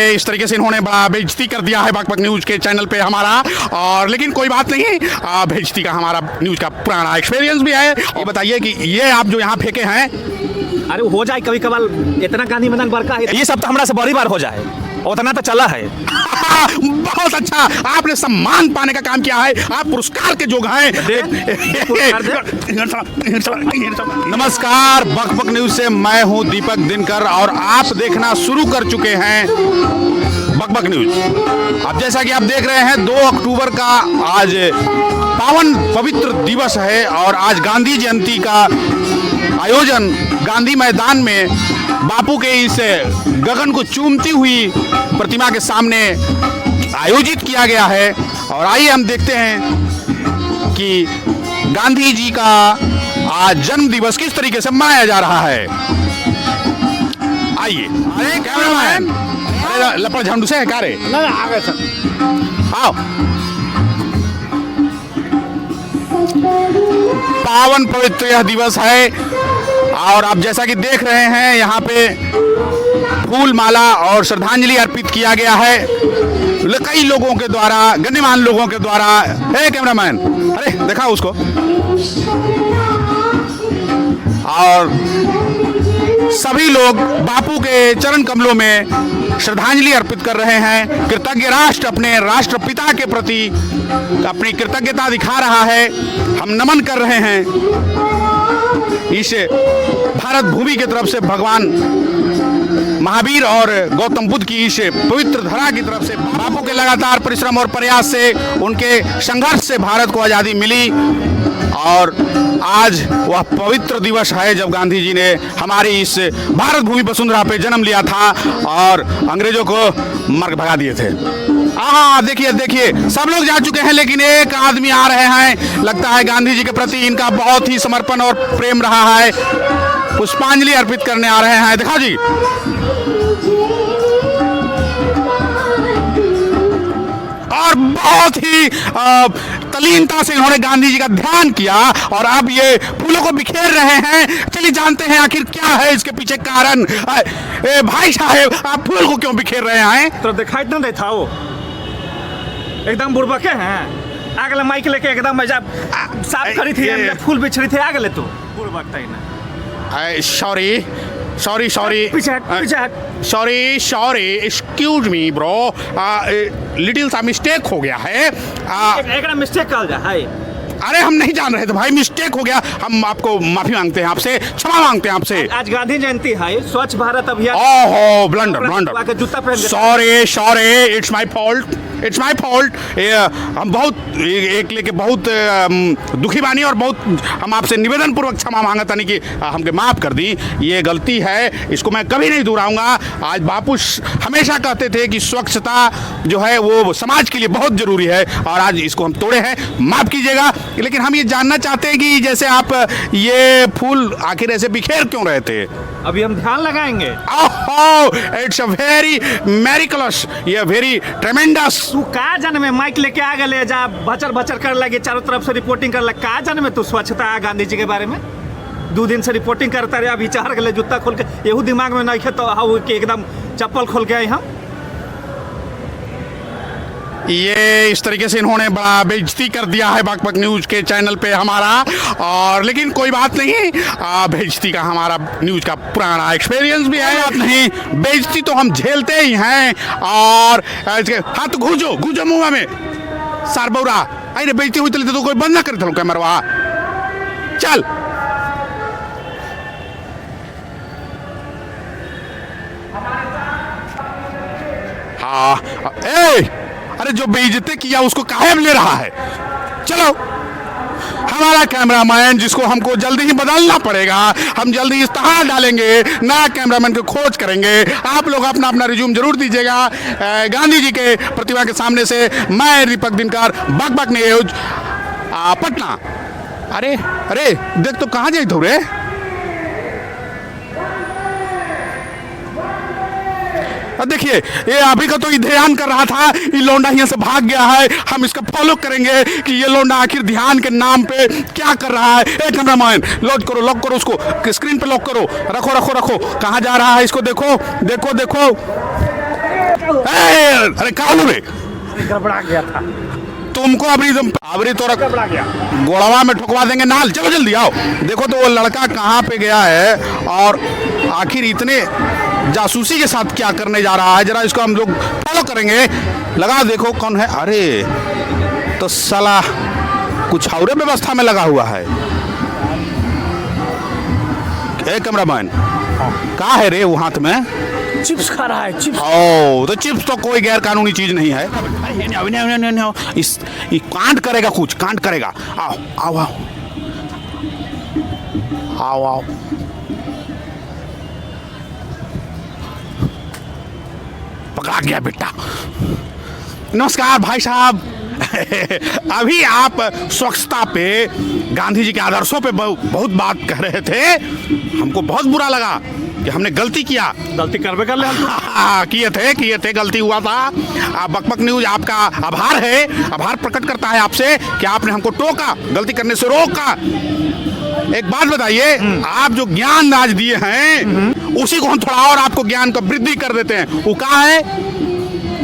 ये इस तरीके से इन्होंने बड़ा बेइज्जती कर दिया है बकबक न्यूज़ के चैनल पे हमारा। और लेकिन कोई बात नहीं, बेइज्जती का हमारा न्यूज़ का पुराना एक्सपीरियंस भी है। ये बताइए कि ये आप जो यहाँ फेंके हैं, अरे हो जाए कभी कभार, इतना गांधी मैदान बड़का है, ये सब तो हमारा से बड़ी बार हो जाए, उतना तो चला है। बहुत अच्छा, आपने सम्मान पाने का काम किया है, आप पुरस्कार के जोग हैं। नमस्कार, बकबक न्यूज़ से मैं हूं दीपक दिनकर और आप देखना शुरू कर चुके हैं बकबक न्यूज़। अब जैसा कि आप देख रहे हैं 2 अक्टूबर का आज पावन पवित्र दिवस है और आज गांधी जयंती का आयोजन गांधी मैदान में बापू के इस गगन को चूमती हुई प्रतिमा के सामने आयोजित किया गया है। और आइए हम देखते हैं कि गांधी जी का आज जन्म दिवस किस तरीके से मनाया जा रहा है। आइए, अरे कैमरामैन, अरे लपड़ झंडू से है क्या रे? ना आ गए सर, आओ। पावन पवित्र यह दिवस है और आप जैसा कि देख रहे हैं यहाँ पे फूल माला और श्रद्धांजलि अर्पित किया गया है कई लोगों के द्वारा, गण्यमान लोगों के द्वारा। हे कैमरामैन, अरे देखा उसको। और सभी लोग बापू के चरण कमलों में श्रद्धांजलि अर्पित कर रहे हैं। कृतज्ञ राष्ट्र अपने राष्ट्रपिता के प्रति अपनी कृतज्ञता दिखा रहा है। हम नमन कर रहे हैं इस भारत भूमि की तरफ से भगवान महावीर और गौतम बुद्ध की इस पवित्र धरा की तरफ से। बापू के लगातार परिश्रम और प्रयास से, उनके संघर्ष से भारत को आज़ादी मिली और आज वह पवित्र दिवस है जब गांधी जी ने हमारी इस भारत भूमि वसुंधरा पे जन्म लिया था और अंग्रेजों को मर भगा दिए थे। हाँ, देखिए देखिए, सब लोग जा चुके हैं लेकिन एक आदमी आ रहे हैं। लगता है गांधी जी के प्रति इनका बहुत ही समर्पण और प्रेम रहा है। पुष्पांजलि अर्पित करने आ रहे हैं। देखा जी, और बहुत ही तल्लीनता से इन्होंने गांधी जी का ध्यान किया और अब ये फूलों को बिखेर रहे हैं। चलिए जानते हैं आखिर क्या है इसके पीछे कारण। भाई साहब, आप फूल को क्यों बिखेर रहे हैं? तो दिखाई ना देता हो, एकदम बुड़बके हैं। आगले माइक लेके एकदम साफ करी थी, फूल बिछड़ी थे आगले तो बुड़बकता ही ना। Sorry excuse me bro, little सा मिस्टेक हो गया है। एक मिस्टेक कहा जा है। अरे हम नहीं जान रहे थे भाई, मिस्टेक हो गया। हम आपको माफी मांगते हैं, आपसे क्षमा मांगते हैं आपसे। आज गांधी जयंती है, स्वच्छ भारत अभियान। ओहो, ब्लंडर। जूता पहन, सॉरी, इट्स माय फॉल्ट। हम बहुत एक लेके बहुत दुखी बानी और बहुत हम आपसे निवेदन पूर्वक क्षमा मांगता नहीं कि हमके माफ़ कर दी। ये गलती है, इसको मैं कभी नहीं दोहराऊंगा। आज बापू हमेशा कहते थे कि स्वच्छता जो है वो समाज के लिए बहुत ज़रूरी है और आज इसको हम तोड़े हैं, माफ़ कीजिएगा। लेकिन हम ये जानना चाहते हैं कि जैसे आप ये फूल आखिर ऐसे बिखेर क्यों रहे थे? अभी हम ध्यान लगाएंगे। इट्स अ वेरी मेरिकलस, ये वेरी ट्रेमेंडस। तू का जन में माइक लेके आ गए जा, बचर कर लगे, चारों तरफ से रिपोर्टिंग कर लगे। का जन में तू स्वच्छता गांधी जी के बारे में 2 दिन से रिपोर्टिंग करता रहे। अभी चार गले जूता खोल के, यहू दिमाग में नहीं तो एकदम चप्पल खोल के आई हम। ये इस तरीके से इन्होंने बड़ा बेइज्जती कर दिया है बकबक न्यूज़ के चैनल पे हमारा। और लेकिन कोई बात नहीं, बेइज्जती का हमारा न्यूज़ का पुराना एक्सपीरियंस भी है। आप नहीं, बेइज्जती तो हम झेलते ही हैं। और हाँ तो घूजो मुँह में सारबौरा। अरे बेइज्जती हुई तो कोई बंद ना करे थे कैमरा। चल हाँ, अरे जो बेइज्जती किया उसको काहे ले रहा है? चलो, हमारा कैमरामैन जिसको हमको जल्दी ही बदलना पड़ेगा, हम जल्दी इस्तेहार डालेंगे, नया कैमरामैन को खोज करेंगे। आप लोग अपना अपना रिज्यूम जरूर दीजिएगा गांधी जी के प्रतिमा के सामने से। मैं दीपक दिनकर, बकबक न्यूज़, पटना। अरे देख तो कहाँ जाई रे? देखिए, ये अभी का तो ध्यान कर रहा था, ये लौंडा यहाँ से भाग गया है। हम इसका फॉलो करेंगे कि ये लौंडा आखिर ध्यान के नाम पे क्या कर रहा है। एक कैमरामैन लॉक करो उसको, स्क्रीन पे लॉक करो, रखो। कहाँ जा रहा है इसको देखो। अरे कहा रे गड़बड़ा गया था, तुमको अबरी तो गड़बड़ा गया। गोड़वा में ठुकवा देंगे नाल। चलो जल्दी आओ, देखो तो वो लड़का कहाँ पे गया है और आखिर इतने जासूसी के साथ क्या करने जा रहा है। जरा इसको हम लोग फॉलो करेंगे। लगा देखो कौन है। अरे तो साला कुछ और व्यवस्था में लगा हुआ है। ए कैमरामैन, कहाँ है रे वो हाथ में? चिप्स खा रहा है, चिप्स। ओ तो चिप्स तो कोई गैर कानूनी चीज नहीं है। इस ये कांड करेगा, कुछ कांड करेगा। आओ आओ आओ आओ आओ। पकड़ा गया बेटा। नमस्कार भाई साहब। अभी आप स्वच्छता पे, गांधी जी के आदर्शों पे बहुत बात कह रहे थे। हमको बहुत बुरा लगा कि हमने गलती किया। गलती करबे कर ले हम तो। किए थे, गलती हुआ था। बकबक न्यूज आपका आभार है, आभार प्रकट करता है आपसे कि आपने हमको टोका, गलती करने से रोका। एक बात बताइए, आप जो ज्ञान आज दिए हैं उसी को हम थोड़ा और आपको ज्ञान का वृद्धि कर देते हैं। वो कहाँ है?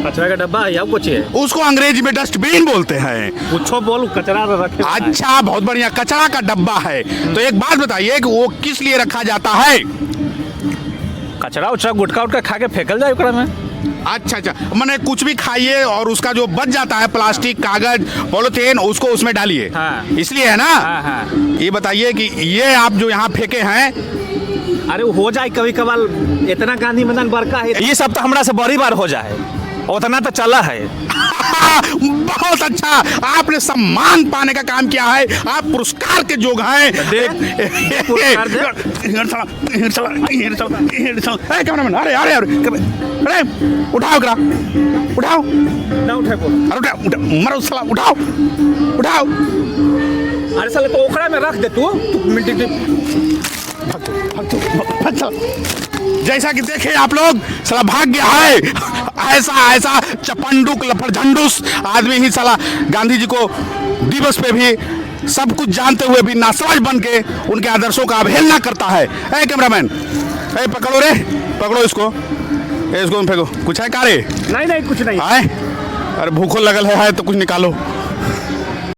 कचरा का डब्बा है या कुछ है? उसको अंग्रेजी में डस्टबिन बोलते हैं। कुछ बोल, कचरा रखे। अच्छा, बहुत बढ़िया, कचरा का डब्बा है। तो एक बात बताइए कि वो किस लिए रखा जाता है? कचरा उचरा गुटखा उटका खा के फेंकल जाए ओकरा में। अच्छा अच्छा, मैंने कुछ भी खाइए और उसका जो बच जाता है प्लास्टिक, कागज, पॉलिथीन, उसको उसमें डालिए। हाँ। इसलिए है ना। हाँ, हाँ। ये बताइए कि ये आप जो यहाँ फेंके हैं, अरे वो हो जाए कभी कभार, इतना गांधी मैदान बड़का है। ये सब तो हमरा से बड़ी बार हो जाए, उतना तो चला है। बहुत अच्छा, आपने सम्मान पाने का काम किया है। आप पुरस्कार के जोग हैं। कैमरामैन, अरे अरे अरे उठाओ करा, उठाओ ना उठे बोल। अरे उठा मरो साला, उठाओ उठाओ। अरे साले तो ओकरा में रख दे तू मिनट। जैसा कि देखे आप लोग, साला भाग गया है। ऐसा चपंडुक लफड़झंडुस आदमी ही साला गांधी जी को दिवस पे भी सब कुछ जानते हुए भी नासमझ बन के उनके आदर्शों का अवहेलना करता है। ए कैमरामैन, ए पकड़ो रे, पकड़ो इसको तुम फेंको। कुछ है का रे? नहीं कुछ नहीं। अरे भूखो लगल है तो कुछ निकालो।